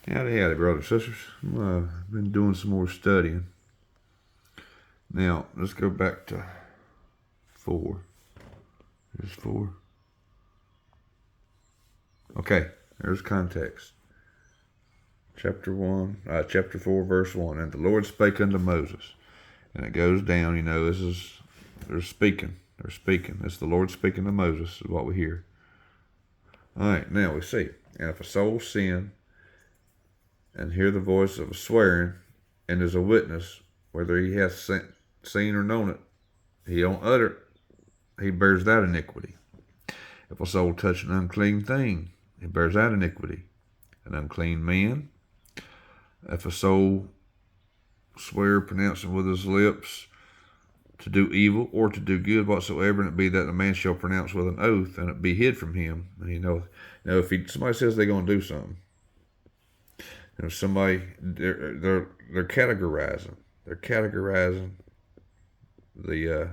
Howdy, brothers and sisters. I've been doing some more studying. Now, let's go back to 4. Here's 4. Okay, there's context. Chapter 4, verse 1. And the Lord spake unto Moses. And it goes down, they're speaking. It's the Lord speaking to Moses, is what we hear. All right, now we see. And if a soul sin and hear the voice of a swearing, and is a witness, whether he hath seen or known it, he don't utter it, he bears that iniquity. If a soul touch an unclean thing, he bears that iniquity. An unclean man. If a soul swear, pronouncing with his lips to do evil or to do good whatsoever, and it be that a man shall pronounce with an oath, and it be hid from him. And if somebody says they're going to do something, and if somebody they're categorizing the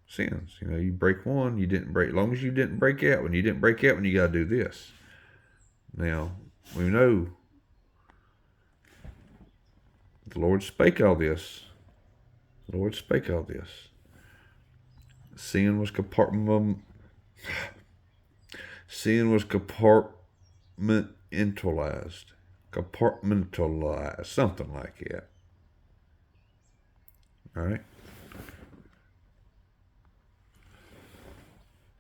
sins. You break one, you didn't break. As long as you didn't break out, when you didn't break out, when you got to do this. Now we know the Lord spake all this. Sin was compartmentalized, something like that. All right.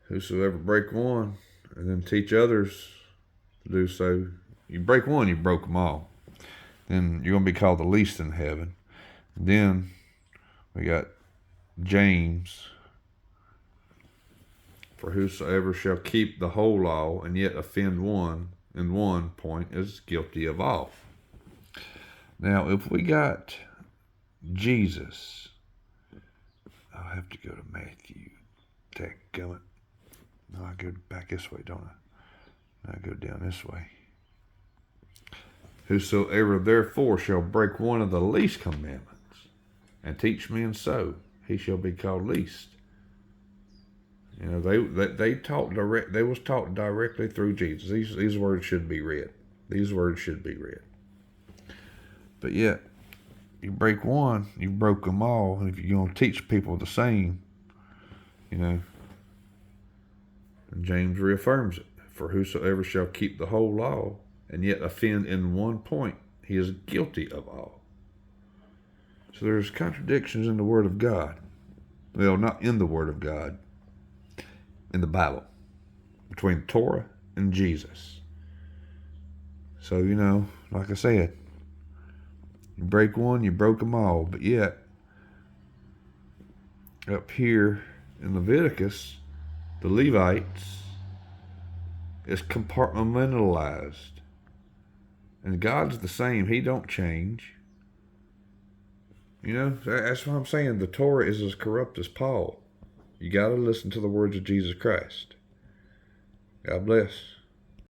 Whosoever break one and then teach others to do so, you break one, you broke them all. Then you're going to be called the least in heaven. Then we got James. For whosoever shall keep the whole law and yet offend one in one point is guilty of all. Now, if we got Jesus, I'll have to go to Matthew. Dadgummit. No, I go back this way, don't I? I go down this way. Whosoever therefore shall break one of the least commandments and teach men so, he shall be called least. They taught direct. They was taught directly through Jesus. These words should be read. But yet, you break one, you broke them all. And if you're going to teach people the same, and James reaffirms it. For whosoever shall keep the whole law and yet offend in one point, he is guilty of all. So there's contradictions in the Word of God. Well, not in the Word of God, in the Bible, between Torah and Jesus. So, like I said, you break one, you broke them all. But yet, up here in Leviticus, the Levites is compartmentalized. And God's the same. He don't change. That's what I'm saying. The Torah is as corrupt as Paul. You got to listen to the words of Jesus Christ. God bless.